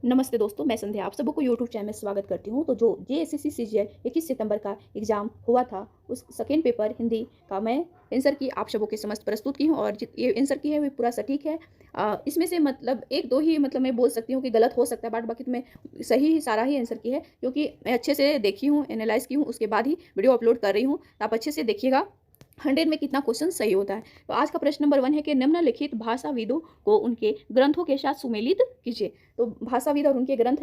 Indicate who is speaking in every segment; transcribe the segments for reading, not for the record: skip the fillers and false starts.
Speaker 1: नमस्ते दोस्तों, मैं संध्या आप सबको यूट्यूब चैनल में स्वागत करती हूँ। तो जो जेएसएससी सीजीएल 21 सितंबर का एग्जाम हुआ था, उस सेकेंड पेपर हिंदी का मैं आंसर की आप सबों के समस्त प्रस्तुत की हूँ और ये आंसर की है वो पूरा सटीक है। इसमें से मतलब एक दो ही मतलब मैं बोल सकती हूँ कि गलत हो सकता है, बट बाकी तो मैं सही ही सारा ही आंसर की है, क्योंकि मैं अच्छे से देखी हूँ, एनालाइज की हूँ, उसके बाद ही वीडियो अपलोड कर रही हूँ। तो आप अच्छे से देखिएगा 100 में कितना क्वेश्चन सही होता है। तो आज का प्रश्न नंबर 1 है कि निम्नलिखित भाषाविदों को उनके ग्रंथों के साथ सुमेलित कीजिए। तो भाषाविद और उनके ग्रंथ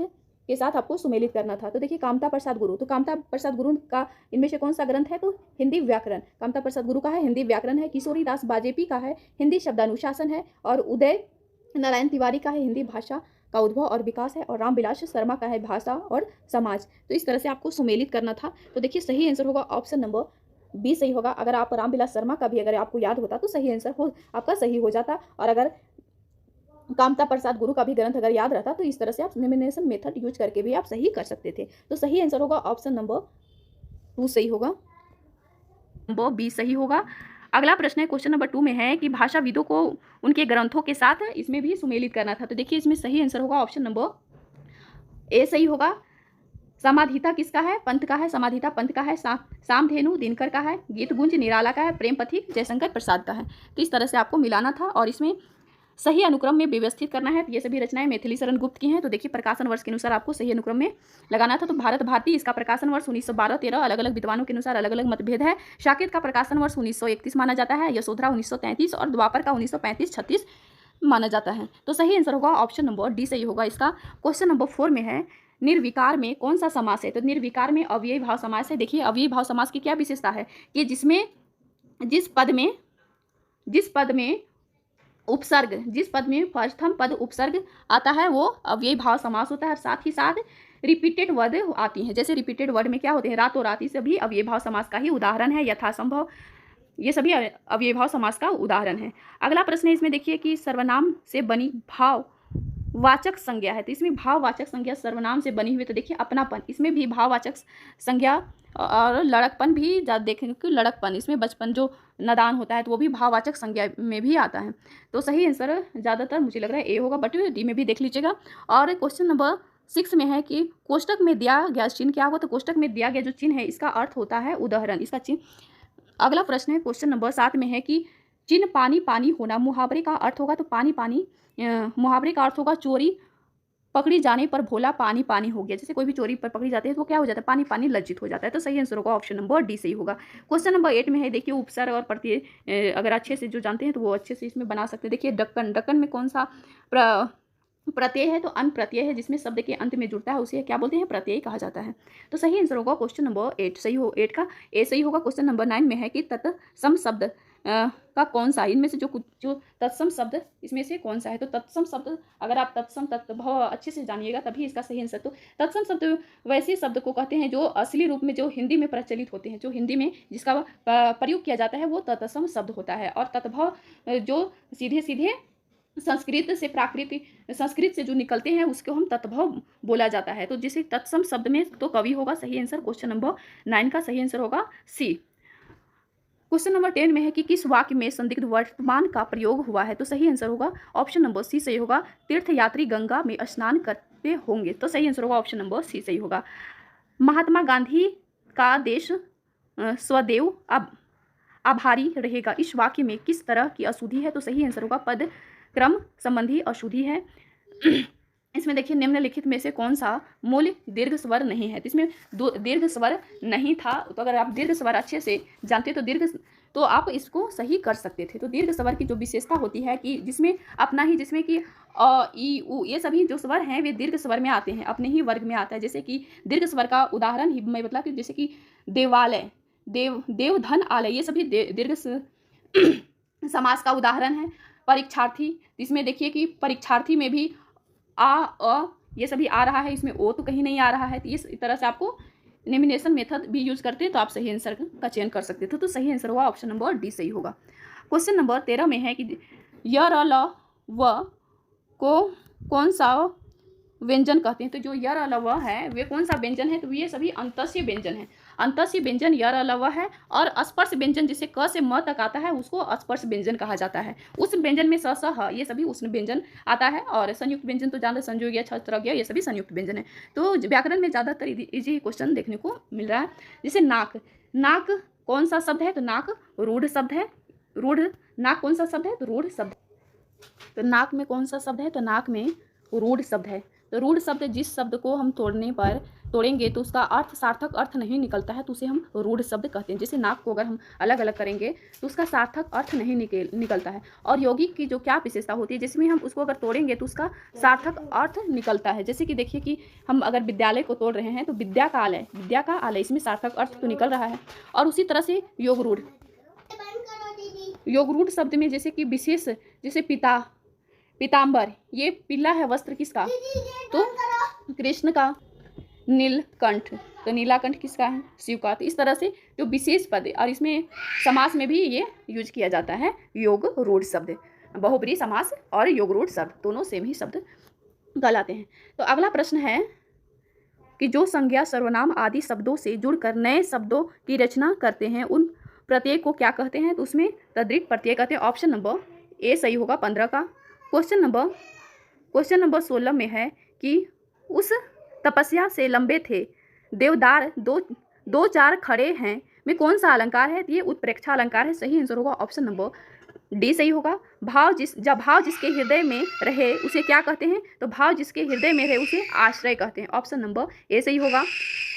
Speaker 1: के साथ आपको सुमेलित करना था। तो देखिए, कामता प्रसाद गुरु, तो कामता प्रसाद गुरु का इनमें से कौन सा ग्रंथ है? तो हिंदी व्याकरण। कामता प्रसाद गुरु का है हिंदी व्याकरण है। किशोरी दास बाजेपी का है हिंदी शब्दानुशासन है। और उदय नारायण तिवारी का है हिंदी भाषा का उद्भव और विकास है। और रामविलास शर्मा का है भाषा और समाज। तो इस तरह से आपको सुमेलित करना था। तो देखिए, सही आंसर होगा ऑप्शन नंबर बी सही होगा। अगर आप रामविलास शर्मा का भी अगर आपको याद होता तो सही आंसर हो आपका सही हो जाता। और अगर कामता प्रसाद गुरु का भी ग्रंथ अगर याद रहता तो इस तरह से आप एलिमिनेशन मेथड यूज करके भी आप सही कर सकते थे। तो सही आंसर होगा ऑप्शन नंबर 2 सही होगा, नंबर बी सही होगा। अगला प्रश्न है, क्वेश्चन नंबर 2 में है कि भाषाविदों को उनके ग्रंथों के साथ इसमें भी सुमेलित करना था। तो देखिए, इसमें सही आंसर होगा ऑप्शन नंबर ए सही होगा। समाधिता किसका है? पंत का है। समाधिता पंत का है। सामधेनु दिनकर का है। गीत गुंज निराला का है। प्रेम पथिक जयशंकर प्रसाद का है। तो इस तरह से आपको मिलाना था और इसमें सही अनुक्रम में व्यवस्थित करना है। ये सभी रचनाएं मैथिली शरण गुप्त की हैं। तो देखिए, प्रकाशन वर्ष के अनुसार आपको सही अनुक्रम में लगाना था। तो भारत भारती, इसका प्रकाशन वर्ष 1912-13, अलग अलग विद्वानों के अनुसार अलग अलग मतभेद है। साकेत का प्रकाशन वर्ष 1931 माना जाता है। यशोधरा 1933 और द्वापर का 1935-36 माना जाता है। तो सही आंसर होगा ऑप्शन नंबर डी सही होगा इसका। क्वेश्चन नंबर 4 में है, निर्विकार में कौन सा समास है? तो निर्विकार में अव्ययी भाव समास है। देखिए, अव्ययी भाव समास की क्या विशेषता है कि जिसमें जिस पद में उपसर्ग, जिस पद में प्रथम पद उपसर्ग आता है वो अव्ययी भाव समास होता है। साथ ही साथ रिपीटेड वर्ड आती हैं। जैसे रिपीटेड वर्ड में क्या होते हैं? रातों रात, ये सभी अव्ययी भाव समास का ही उदाहरण है। यथासंभव, ये सभी अव्ययी भाव समास का उदाहरण है। अगला प्रश्न है, इसमें देखिए कि सर्वनाम से बनी भाववाचक संज्ञा है। तो इसमें भाववाचक संज्ञा सर्वनाम से बनी हुई, तो देखिए अपनापन, इसमें भी भाववाचक संज्ञा। और लड़कपन भी देखेंगे कि लड़कपन, इसमें बचपन जो नादान होता है तो वो भी भाववाचक संज्ञा में भी आता है। तो सही आंसर ज़्यादातर मुझे लग रहा है ए होगा, बट डी में भी देख लीजिएगा। और क्वेश्चन नंबर 6 में है कि कोष्टक में दिया गया चिन्ह क्या होगा? तो कोष्टक में दिया गया जो चिन्ह है इसका अर्थ होता है उदाहरण, इसका चिन्ह। अगला प्रश्न है, क्वेश्चन नंबर 7 में है कि चिन्ह पानी पानी होना मुहावरे का अर्थ होगा। तो पानी पानी मुहावरे का अर्थ होगा चोरी पकड़ी जाने पर भोला पानी पानी हो गया। जैसे कोई भी चोरी पर पकड़ी जाती है तो वो क्या हो जाता है? पानी पानी लज्जित हो जाता है। तो सही आंसर होगा ऑप्शन नंबर डी सही होगा। क्वेश्चन नंबर 8 में है, देखिए उपसर्ग और प्रत्यय अगर अच्छे से जो जानते हैं तो वो अच्छे से इसमें बना सकते हैं। देखिए, डक्कन, डक्कन में कौन सा प्रत्यय है? तो अन प्रत्यय है, जिसमें शब्द के अंत में जुड़ता है उसे क्या बोलते हैं? प्रत्यय कहा जाता है। तो सही आंसर होगा क्वेश्चन नंबर 8 सही हो, 8 का ए सही होगा। क्वेश्चन नंबर 9 में है कि तत्सम शब्द का कौन सा, इनमें से जो तत्सम शब्द इसमें से कौन सा है? तो तत्सम शब्द, अगर आप तत्सम तत्भव अच्छे से जानिएगा तभी इसका सही आंसर। तो तत्सम शब्द वैसे शब्द को कहते हैं जो असली रूप में जो हिंदी में प्रचलित होते हैं, जो हिंदी में जिसका प्रयोग किया जाता है वो तत्सम शब्द होता है। और तत्भव जो सीधे सीधे संस्कृत से जो निकलते हैं उसको हम तत्भव बोला जाता है। तो जिसे तत्सम शब्द में तो कवि होगा। सही आंसर क्वेश्चन नंबर 9 का सही आंसर होगा सी। क्वेश्चन नंबर 10 में है कि किस वाक्य में संदिग्ध वर्तमान का प्रयोग हुआ है? तो सही आंसर होगा ऑप्शन नंबर सी सही होगा। तीर्थयात्री गंगा में स्नान करते होंगे। तो सही आंसर होगा ऑप्शन नंबर सी सही होगा। महात्मा गांधी का देश स्वदेव आभारी रहेगा, इस वाक्य में किस तरह की अशुद्धि है? तो सही आंसर होगा पद क्रम संबंधी अशुद्धि है। इसमें देखिए, निम्नलिखित में से कौन सा मूल दीर्घ स्वर नहीं है? तो इसमें दो दीर्घ स्वर नहीं था। तो अगर आप दीर्घ स्वर अच्छे से जानते तो आप इसको सही कर सकते थे। तो दीर्घ स्वर की जो विशेषता होती है कि जिसमें अपना ही, जिसमें कि अ ई उ ये सभी जो स्वर हैं वे दीर्घ स्वर में आते हैं, अपने ही वर्ग में आता है। जैसे कि दीर्घ स्वर का उदाहरण ही मैं मतलब कि जैसे कि देवालय, देवधन आलय, ये सभी दीर्घ समास का उदाहरण है। परीक्षार्थी, इसमें देखिए कि परीक्षार्थी में भी अ ये सभी आ रहा है, इसमें ओ तो कहीं नहीं आ रहा है। तो इस तरह से आपको एलिमिनेशन मेथड भी यूज करते हैं तो आप सही आंसर का चयन कर सकते थे। तो सही आंसर हुआ ऑप्शन नंबर डी सही होगा। क्वेश्चन नंबर 13 में है कि य र ल व को कौन सा व्यंजन कहते हैं? तो जो य र ल व है वे कौन सा व्यंजन है? तो ये सभी अंतस्य व्यंजन है। अंतस्य व्यंजन य र ल व है, और स्पर्श व्यंजन जिसे क से म तक आता है उसको स्पर्श व्यंजन कहा जाता है। उस व्यंजन में स, स, ह ये सभी उष्ण व्यंजन आता है, और संयुक्त व्यंजन तो जानते संयोग्य, छत्रज्ञ ये सभी संयुक्त व्यंजन है। तो व्याकरण में ज़्यादातर इजी क्वेश्चन देखने को मिल रहा है। जैसे नाक, नाक कौन सा शब्द है? तो नाक रूढ़ शब्द है। रूढ़, नाक कौन सा शब्द है? तो रूढ़ शब्द। तो नाक में कौन सा शब्द है? तो नाक में रूढ़ शब्द है। तो रूढ़ शब्द जिस शब्द को हम तोड़ेंगे तो उसका अर्थ सार्थक अर्थ नहीं निकलता है तो उसे हम रूढ़ शब्द कहते हैं। जैसे नाक को अगर हम अलग अलग करेंगे तो उसका सार्थक अर्थ नहीं निकलता है। और यौगिक की जो क्या विशेषता होती है, जिसमें हम उसको अगर तोड़ेंगे तो उसका सार्थक अर्थ निकलता है। जैसे कि देखिए कि हम अगर विद्यालय को तोड़ रहे हैं तो विद्या का आलय, इसमें सार्थक अर्थ तो निकल रहा है। और उसी तरह से योग रूढ़ शब्द में जैसे कि विशेष, जैसे पीताम्बर, ये पीला है वस्त्र किसका? तो कृष्ण का। नीलकंठ, तो नीलाकंठ किसका है? शिव का। तो इस तरह से जो विशेष पद, और इसमें समास में भी ये यूज किया जाता है योग रूढ़ शब्द। बहुब्रीहि समास और योग रूढ़ शब्द दोनों सेम ही शब्द कहलाते हैं। तो अगला प्रश्न है कि जो संज्ञा सर्वनाम आदि शब्दों से जुड़कर नए शब्दों की रचना करते हैं उन प्रत्यय को क्या कहते हैं? तो उसमें तद्धित प्रत्यय कहते हैं। ऑप्शन नंबर ए सही होगा 15 का। क्वेश्चन नंबर 16 में है कि उस तपस्या से लंबे थे देवदार दो चार खड़े हैं में कौन सा अलंकार है? ये उत्प्रेक्षा अलंकार है। सही आंसर होगा ऑप्शन नंबर डी सही होगा। भाव जिसके हृदय में रहे उसे क्या कहते हैं? तो भाव जिसके हृदय में रहे उसे आश्रय कहते हैं। ऑप्शन नंबर ए सही होगा।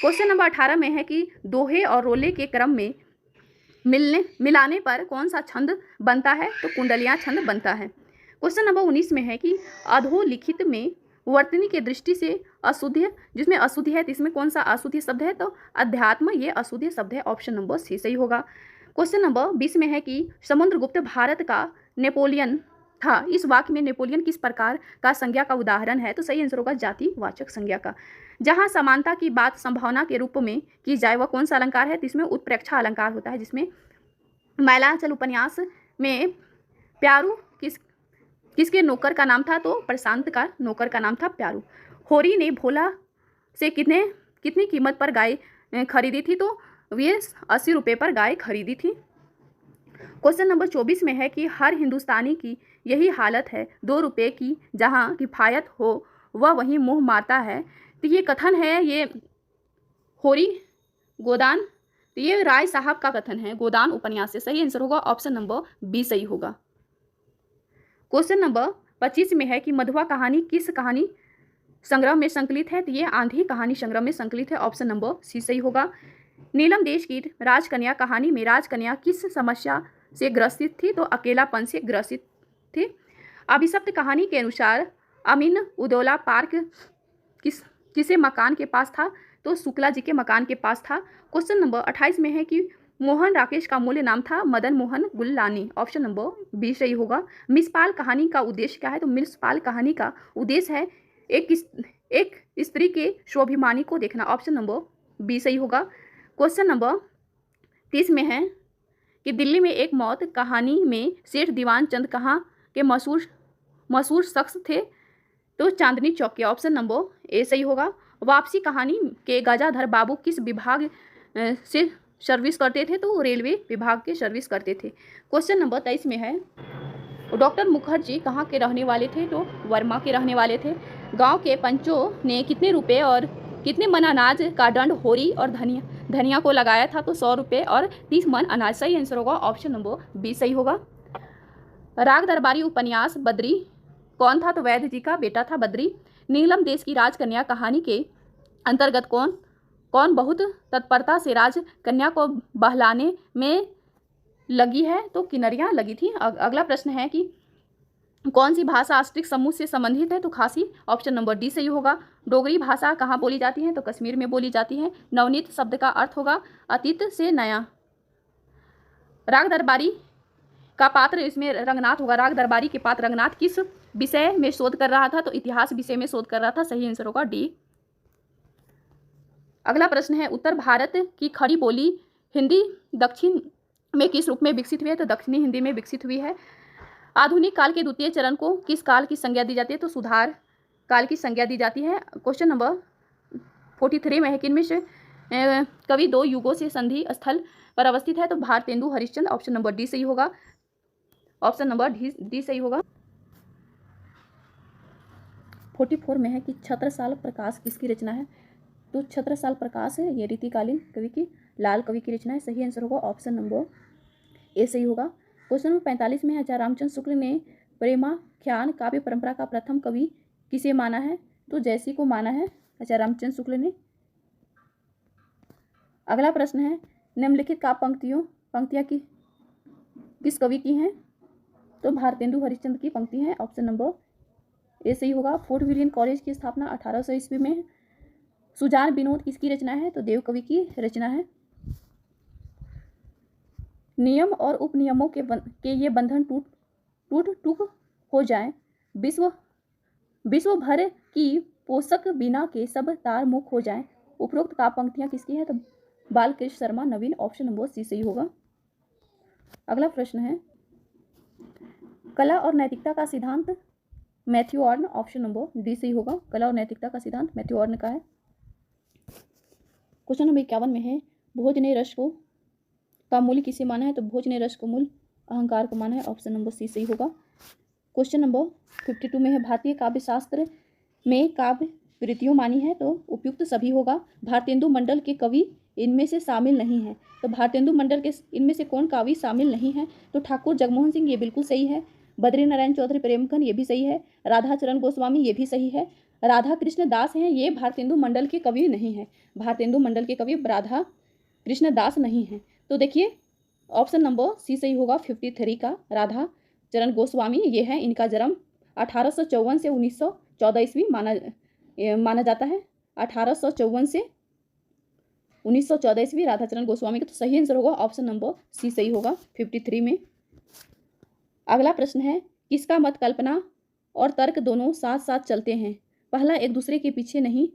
Speaker 1: क्वेश्चन नंबर 18 में है कि दोहे और रोले के क्रम में मिलाने पर कौन सा छंद बनता है? तो कुंडलियाँ छंद बनता है। क्वेश्चन नंबर 19 में है कि अधोलिखित में वर्तनी के दृष्टि से अशुद्ध, जिसमें अशुद्ध है तो इसमें कौन सा अशुद्ध शब्द है? तो अध्यात्म, ये अशुद्ध शब्द है। ऑप्शन नंबर सी सही होगा। क्वेश्चन नंबर 20 में है कि समुद्रगुप्त भारत का नेपोलियन था। इस वाक्य में नेपोलियन किस प्रकार का संज्ञा का उदाहरण है? तो सही आंसर होगा जातिवाचक संज्ञा का। जहाँ समानता की बात संभावना के रूप में की जाए वह कौन सा अलंकार है? तो इसमें उत्प्रेक्षा अलंकार होता है। जिसमें मैलांचल उपन्यास में प्यारू किसके नौकर का नाम था? तो प्रशांत का नौकर का नाम था प्यारू। होरी ने भोला से कितनी कीमत पर गाय खरीदी थी? तो वे 80 रुपये पर गाय खरीदी थी। क्वेश्चन नंबर 24 में है कि हर हिंदुस्तानी की यही हालत है 2 रुपये की, जहाँ किफ़ायत हो वह वहीं मुँह मारता है। तो ये कथन है, ये होरी गोदान, तो ये राय साहब का कथन है गोदान उपन्यास से। सही आंसर होगा ऑप्शन नंबर बी सही होगा। क्वेश्चन नंबर 25 में है कि मधुआ कहानी किस कहानी संग्रह में संकलित है? तो ये आंधी कहानी संग्रह में संकलित है। ऑप्शन नंबर सी सही होगा। नीलम देश की राजकन्या कहानी में राजकन्या किस समस्या से ग्रसित थी? तो अकेलापन से ग्रसित थी। अभिशप्त कहानी के अनुसार अमीन उदौला पार्क किसे मकान के पास था? तो शुक्ला जी के मकान के पास था। क्वेश्चन नंबर 28 में है कि मोहन राकेश का मूल्य नाम था Madan Mohan Gullani. Option number B सही होगा। मिसपाल कहानी का उद्देश्य क्या है? तो मिसपाल कहानी का उद्देश्य है एक स्त्री के स्वाभिमानी को देखना। ऑप्शन नंबर बी सही होगा। क्वेश्चन नंबर 30 में है कि दिल्ली में एक मौत कहानी में सेठ दीवान चंद कहाँ के मशहूर शख्स थे? तो चांदनी चौक के। ऑप्शन नंबर ए सही होगा। वापसी कहानी के गजाधर बाबू किस विभाग से सर्विस करते थे? तो रेलवे विभाग के सर्विस करते थे। क्वेश्चन नंबर 23 में है डॉक्टर मुखर्जी कहाँ के रहने वाले थे? तो वर्मा के रहने वाले थे। गांव के पंचों ने कितने रुपए और कितने मन अनाज का दंड होरी और धनिया को लगाया था? तो 100 रुपये और 30 मन अनाज। सही आंसर होगा ऑप्शन नंबर बी सही होगा। राग दरबारी उपन्यास बद्री कौन था? तो वैद्य जी का बेटा था बद्री। नीलम देश की राजकन्या कहानी के अंतर्गत कौन बहुत तत्परता से राजकन्या को बहलाने में लगी है? तो किन्नरियाँ लगी थी। अगला प्रश्न है कि कौन सी भाषा अस्ट्रिक समूह से संबंधित है? तो खासी। ऑप्शन नंबर डी सही होगा। डोगरी भाषा कहाँ बोली जाती है? तो कश्मीर में बोली जाती है। नवनीत शब्द का अर्थ होगा अतीत से नया। राग दरबारी का पात्र इसमें रंगनाथ होगा। राग दरबारी के पात्र रंगनाथ किस विषय में शोध कर रहा था? तो इतिहास विषय में शोध कर रहा था। सही आंसर होगा डी। अगला प्रश्न है उत्तर भारत की खड़ी बोली हिंदी दक्षिण में किस रूप में विकसित हुई है? तो दक्षिणी हिंदी में विकसित हुई है। आधुनिक काल के द्वितीय चरण को किस काल की संज्ञा दी जाती है? तो सुधार काल की संज्ञा दी जाती है। क्वेश्चन नंबर 43 में है कि इनमें से कवि दो युगों से संधि स्थल पर अवस्थित है? तो Bharatendu Harishchandra, option number D सही होगा। ऑप्शन नंबर डी सही होगा। 44 में है कि छत्रसाल प्रकाश किसकी रचना है? तो छत्रसाल प्रकाश है ये रीतिकालीन कवि की, लाल कवि की रचना है। सही आंसर होगा ऑप्शन नंबर ए सही होगा। क्वेश्चन नंबर 45 में है आचार्य रामचंद्र शुक्ल ने प्रेमाख्यान काव्य परंपरा का प्रथम कवि किसे माना है? तो जयसी को माना है आचार्य रामचंद्र शुक्ल ने। अगला प्रश्न है निम्नलिखित काव्य पंक्तियां किस कवि की हैं? तो भारतेंदु हरिश्चंद्र की पंक्ति है। ऑप्शन नंबर ए सही होगा। फोर्ट विलियम कॉलेज की स्थापना 1800 ईस्वी में। सुजान विनोद किसकी रचना है? तो देव कवि की रचना है। नियम और उपनियमों के ये बंधन टूट हो जाए, विश्व भर की पोषक बिना के सब तार मुख हो जाए। उपरोक्त काव्य पंक्तियां किसकी है? तो बालकृष्ण शर्मा नवीन, ऑप्शन नंबर सी सही होगा। अगला प्रश्न है कला और नैतिकता का सिद्धांत मैथ्यू ऑर्न, ऑप्शन नंबर डी सही होगा। कला और नैतिकता का सिद्धांत मैथ्यू ऑर्न का है। क्वेश्चन नंबर 51 में है भोज ने रस का मूल्य किसे माना है? तो भोज ने रस को मूल अहंकार को माना है। ऑप्शन नंबर सी सही होगा। क्वेश्चन नंबर 52 में है भारतीय काव्य शास्त्र में काव्य कृतियों मानी है? तो उपयुक्त सभी होगा। भारतेंदु मंडल के कवि इनमें से शामिल नहीं है। तो भारतेंदु मंडल के इनमें से कौन कवि शामिल नहीं है? तो ठाकुर जगमोहन सिंह ये बिल्कुल सही है। बद्री नारायण चौधरी प्रेमचंद ये भी सही है। राधा चरण गोस्वामी ये भी सही है। राधा कृष्ण दास हैं ये भारतेंदु मंडल के कवि नहीं है। भारतेंदु मंडल के कवि राधा कृष्ण दास नहीं है। तो देखिए ऑप्शन नंबर सी सही होगा। 53 का राधा चरण गोस्वामी ये है, इनका जन्म 1854 से 1914 ईस्वी माना जाता है। 1854 से 1914 ईस्वी राधा चरण गोस्वामी का। तो सही आंसर होगा ऑप्शन नंबर सी सही होगा 53 में। अगला प्रश्न है किसका मत कल्पना और तर्क दोनों साथ साथ चलते हैं, पहला एक दूसरे के पीछे नहीं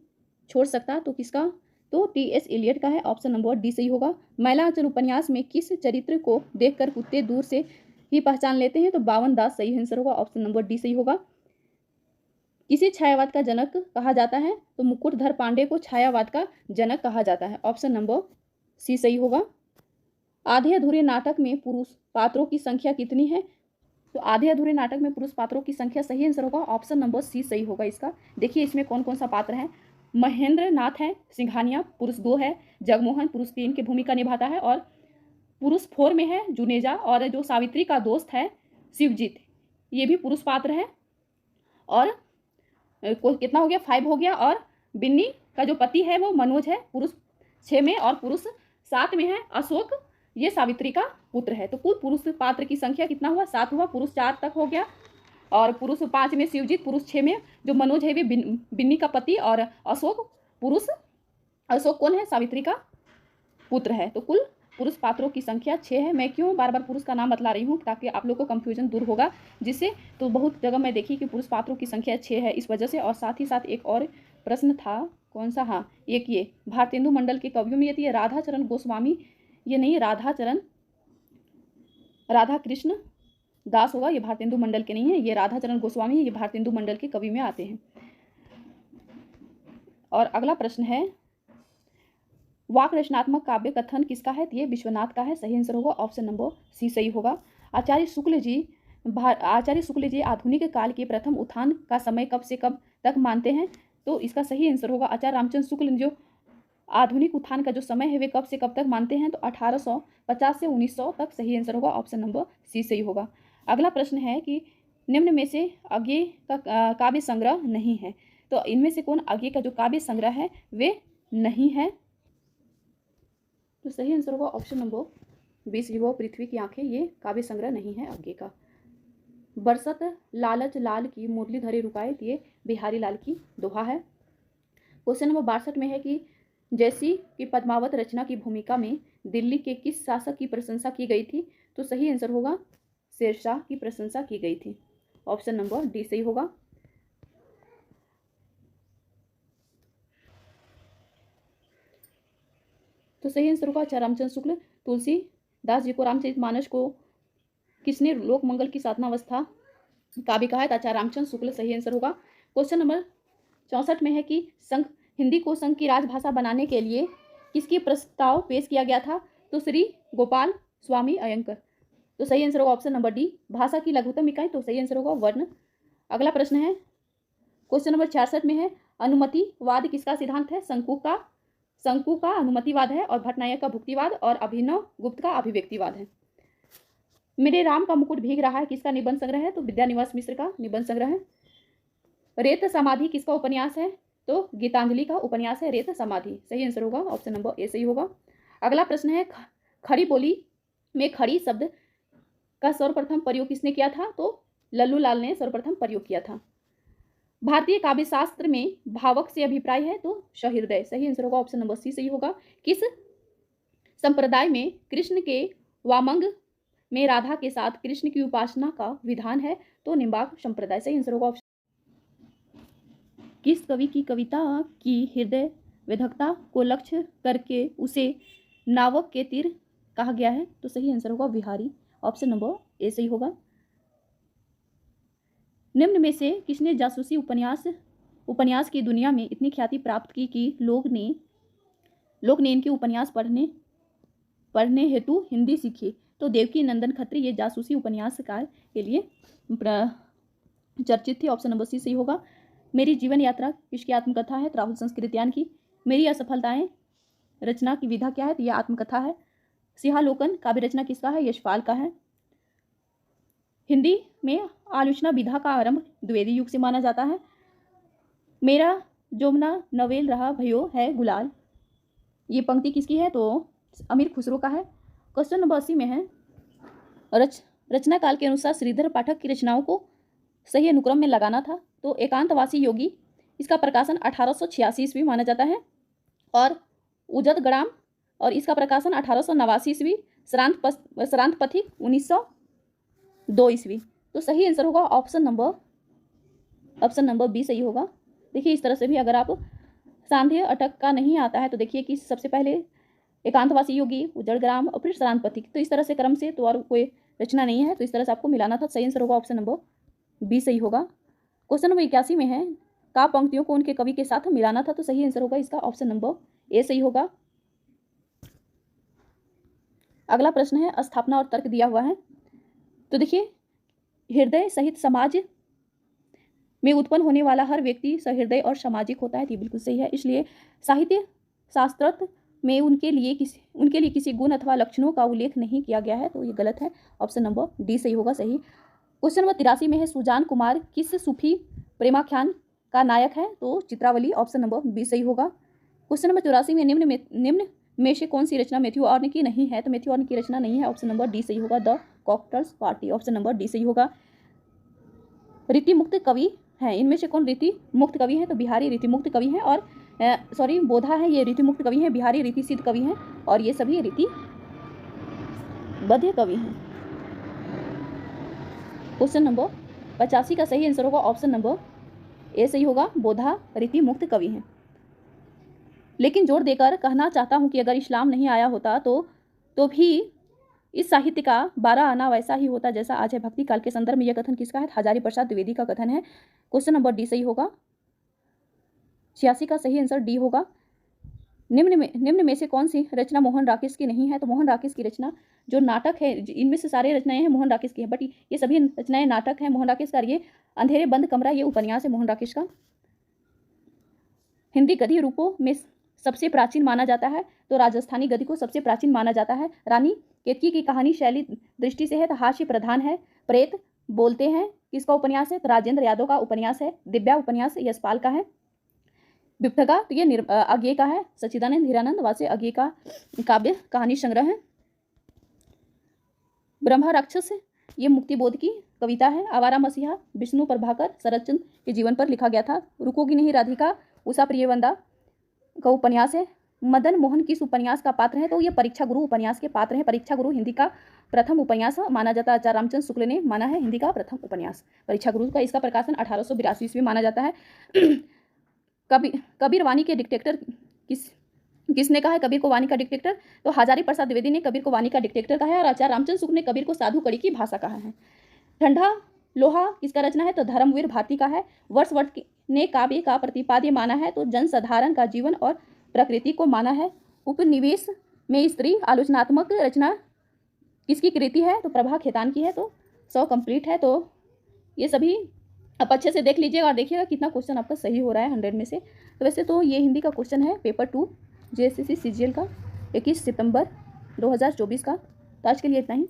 Speaker 1: छोड़ सकता? तो किसका? तो टी.एस. इलियट का है। ऑप्शन नंबर डी सही होगा। मैला आंचल उपन्यास में किस चरित्र को देखकर कुत्ते दूर से ही पहचान लेते हैं? तो बावन दास सही आंसर होगा। ऑप्शन नंबर डी सही होगा। किसे छायावाद का जनक कहा जाता है? तो मुकुटधर पांडे को छायावाद का जनक कहा जाता है। ऑप्शन नंबर सी सही होगा। आधे अधूरे नाटक में पुरुष पात्रों की संख्या कितनी है? तो आधे अधूरे नाटक में पुरुष पात्रों की संख्या सही आंसर होगा। ऑप्शन नंबर सी सही होगा इसका। देखिए इसमें कौन कौन सा पात्र है। महेंद्र नाथ है सिंघानिया, पुरुष 2 है। जगमोहन पुरुष 3 की भूमिका निभाता है। और पुरुष 4 में है जुनेजा। और जो सावित्री का दोस्त है शिवजीत ये भी पुरुष पात्र है। और कितना हो गया 5 हो गया। और बिन्नी का जो पति है वो मनोज है, पुरुष 6 में। और पुरुष 7 में है अशोक, ये सावित्री का पुत्र है। तो कुल पुरुष पात्र की संख्या कितना हुआ 7 हुआ। पुरुष 4 तक हो गया। और पुरुष 5 में शिवजीत, पुरुष 6 में जो मनोज है वे बिन्नी का पति। और अशोक कौन है? सावित्री का पुत्र है। तो कुल पुरुष पात्रों की संख्या 6 है। मैं क्यों बार बार पुरुष का नाम बतला रही हूँ ताकि आप लोग को कंफ्यूजन दूर होगा जिससे। तो बहुत जगह मैं देखी कि पुरुष पात्रों की संख्या 6 है इस वजह से। और साथ ही साथ एक और प्रश्न था कौन सा, हाँ एक ये भारतेंदु मंडल के कवियों में ये राधा चरण गोस्वामी ये नहीं, राधा कृष्ण दास होगा, ये भारतेंदु मंडल के नहीं है। ये राधा चरण गोस्वामी ये भारतेंदु मंडल के कवि में आते हैं। और अगला प्रश्न है वाक रचनात्मक काव्य कथन किसका है? ये विश्वनाथ का है। सही आंसर होगा ऑप्शन नंबर सी सही होगा। आचार्य शुक्ल जी आधुनिक काल के प्रथम उत्थान का समय कब से कब तक मानते हैं? तो इसका सही आंसर होगा आचार्य रामचंद्र शुक्ल जो आधुनिक उत्थान का जो समय है वे कब से कब तक मानते हैं? तो 1850 से 1900 तक। सही आंसर होगा ऑप्शन नंबर सी सही होगा। अगला प्रश्न है कि निम्न में से अज्ञेय का काव्य संग्रह नहीं है। तो इनमें से कौन अज्ञेय का जो काव्य संग्रह है वे नहीं है? तो सही आंसर होगा ऑप्शन नंबर 20 युवा पृथ्वी की आंखें, ये काव्य संग्रह नहीं है अज्ञेय का। बरसत लालच लाल की मुरली धरे रुकाए, ये बिहारी लाल की दोहा है। क्वेश्चन नंबर 62 में है कि जैसी कि पद्मावत रचना की भूमिका में दिल्ली के किस शासक की प्रशंसा की गई थी? तो सही आंसर होगा शेरशाह की प्रशंसा की गई थी। ऑप्शन नंबर डी सही होगा। तो सही आंसर होगा आचार्य रामचंद्र शुक्ल। तुलसीदास जी को रामचरितमानस को किसने लोक मंगल की साधनावस्था काव्य कहा है? आचार्य रामचंद्र शुक्ल सही आंसर होगा। क्वेश्चन नंबर 64 में है कि हिंदी को संघ की राजभाषा बनाने के लिए किसकी प्रस्ताव पेश किया गया था? तो श्री गोपाल स्वामी अयंकर। तो सही आंसर होगा ऑप्शन नंबर डी, भाषा की लघुत्तम इकाई। तो सही आंसर होगा वर्ण। अगला प्रश्न है, क्वेश्चन नंबर 66 में है, अनुमतिवाद किसका सिद्धांत है? शंकु का अनुमतिवाद है, और भट्टनायक का भुक्तिवाद, और अभिनव गुप्त का अभिव्यक्तिवाद है। मेरे राम का मुकुट भीग रहा है किसका निबंध संग्रह है? तो विद्यानिवास मिश्र का निबंध संग्रह है। रेत समाधि किसका उपन्यास है? तो गीतांजलि का उपन्यास है रेत समाधि। सही आंसर होगा ऑप्शन नंबर ए सही होगा। अगला प्रश्न है, खड़ी बोली में खड़ी शब्द का सर्वप्रथम प्रयोग किसने किया था? तो लल्लू लाल ने सर्वप्रथम प्रयोग किया था। भारतीय काव्य शास्त्र में भावक से अभिप्राय है? तो सहृदय। सही आंसर होगा ऑप्शन नंबर सी सही होगा। किस संप्रदाय में कृष्ण के वामंग में राधा के साथ कृष्ण की उपासना का विधान है? तो निम्बार्क संप्रदाय। सही आंसर होगा ऑप्शन। किस कवि की कविता की हृदय वेधकता को लक्ष्य करके उसे नावक के तीर कहा गया है? तो सही आंसर होगा बिहारी। ऑप्शन नंबर ए सही होगा। निम्न में से किसने जासूसी उपन्यास की दुनिया में इतनी ख्याति प्राप्त की कि लोग ने इनके उपन्यास पढ़ने हेतु हिंदी सीखी? तो देवकी नंदन खत्री ये जासूसी उपन्यासकार के लिए चर्चित थे। ऑप्शन नंबर सी सही होगा। मेरी जीवन यात्रा किसकी आत्मकथा है? राहुल संस्कृत्यायन की। मेरी असफलताएं रचना की विधा क्या है? तो यह आत्मकथा है। सिंहालोकन काव्य रचना किसका है? यशपाल का है। हिंदी में आलोचना विधा का आरंभ द्विवेदी युग से माना जाता है। मेरा जोमना नवेल रहा भयो है गुलाल, ये पंक्ति किसकी है? तो अमीर खुसरो का है। क्वेश्चन नंबर 80 में है, रचना काल के अनुसार श्रीधर पाठक की रचनाओं को सही अनुक्रम में लगाना था। तो एकांतवासी योगी इसका प्रकाशन 1886 ईस्वी माना जाता है, और उजद ग्राम और इसका प्रकाशन 1889 ईस्वी, श्रांत पथिक 1902 ईस्वी। तो सही आंसर होगा ऑप्शन नंबर बी सही होगा। देखिए इस तरह से भी अगर आप सांध्य अटक का नहीं आता है तो देखिए कि सबसे पहले एकांतवासी योगी, उजड़ ग्राम और फिर श्रांत पथिक, तो इस तरह से क्रम से तो और कोई रचना नहीं है, तो इस तरह से आपको मिलाना था। सही आंसर होगा ऑप्शन नंबर बी सही होगा। क्वेश्चन नंबर 81 में है, का पंक्तियों को उनके कवि के साथ मिलाना था? तो सही आंसर होगा इसका ऑप्शन नंबर ए सही होगा। अगला प्रश्न है, स्थापना और तर्क दिया हुआ है। तो देखिए, हृदय सहित समाज में उत्पन्न होने वाला हर व्यक्ति सहृदय और सामाजिक होता है, ये बिल्कुल सही है। इसलिए साहित्य शास्त्र में उनके लिए किसी गुण अथवा लक्षणों का उल्लेख नहीं किया गया है, तो ये गलत है। ऑप्शन नंबर डी सही होगा सही। क्वेश्चन नंबर 83 में है, सुजान कुमार किस सूफी प्रेमाख्यान का नायक है? तो चित्रावली। ऑप्शन नंबर बी सही होगा। क्वेश्चन नंबर 84 में निम्न में से कौन सी रचना मैथ्यू आर्न की नहीं है? तो मैथ्यू आर्न की रचना नहीं है। ऑप्शन नंबर डी सही होगा, the cocktails party. Option number D सही होगा। रीति मुक्त कवि हैं, इनमें से कौन रीति मुक्त कवि है? तो बिहारी रीति मुक्त कवि हैं, और बोधा है ये रीति मुक्त कवि हैं, बिहारी रीति सिद्ध कवि हैं, और ये सभी रीति बद्ध कवि हैं। क्वेश्चन नंबर 85 का सही आंसर होगा ऑप्शन नंबर ए सही होगा, बोधा रीति मुक्त कवि हैं। लेकिन जोर देकर कहना चाहता हूं कि अगर इस्लाम नहीं आया होता तो भी इस साहित्य का 12 आना वैसा ही होता जैसा आज है। भक्ति काल के संदर्भ में यह कथन किसका है? हजारी प्रसाद द्विवेदी का कथन है। क्वेश्चन नंबर डी सही होगा। 86 का सही आंसर डी होगा। निम्न में से कौन सी रचना मोहन राकेश की नहीं है? तो मोहन राकेश की रचना जो नाटक है, इनमें से सारे रचनाएं हैं मोहन राकेश की है, बट ये सभी रचनाएं नाटक हैं मोहन राकेश का। ये अंधेरे बंद कमरा ये उपन्यास है मोहन राकेश का। हिंदी गद्य रूपों में सबसे प्राचीन माना जाता है, तो राजस्थानी गद्य को सबसे प्राचीन माना जाता है। रानी केतकी की कहानी शैली दृष्टि से है तो हास्य प्रधान है। प्रेत बोलते हैं किसका उपन्यास है? तो राजेंद्र यादव का उपन्यास है। दिव्या उपन्यास यशपाल का है। विप्थगा तो ये अज्ञे का है। सच्चिदानंद हीरानंद वासे अज्ञे का काव्य कहानी संग्रह है। ब्रह्मा राक्षस ये मुक्तिबोध की कविता है। आवारा मसीहा विष्णु प्रभाकर शरदचंद्र के जीवन पर लिखा गया था। रुकोगी नहीं राधिका उषा प्रियवंदा का उपन्यास है। मदन मोहन किस उपन्यास का पात्र है? तो ये परीक्षा गुरु उपन्यास के पात्र हैं। परीक्षा गुरु हिंदी का प्रथम उपन्यास माना जाता है। आचार्य रामचंद्र शुक्ल ने माना है हिंदी का प्रथम उपन्यास परीक्षा गुरु का। इसका प्रकाशन 1882 ईस्वी माना जाता है। कबीर वाणी के डिक्टेटर किसने कहा है कबीर को वाणी का डिक्टेटर? तो हजारी प्रसाद द्विवेदी ने कबीर को वाणी का डिक्टेटर कहा है, और आचार्य रामचंद्र शुक्ल ने कबीर को साधु कड़ी की भाषा कहा है। ठंडा लोहा किसका रचना है? तो धर्मवीर भारती का है। वर्ड्सवर्थ ने काव्य का प्रतिपाद्य माना है, तो जनसाधारण का जीवन और प्रकृति को माना है। उपनिवेश में स्त्री आलोचनात्मक रचना किसकी कृति है? तो प्रभा खेतान की है। तो 100 कंप्लीट है। तो ये सभी आप अच्छे से देख लीजिएगा और देखिएगा कितना क्वेश्चन आपका सही हो रहा है 100 में से। तो वैसे तो ये हिंदी का क्वेश्चन है पेपर 2 JSSC CGL का 21 सितंबर 2024 का। तो आज के लिए इतना ही।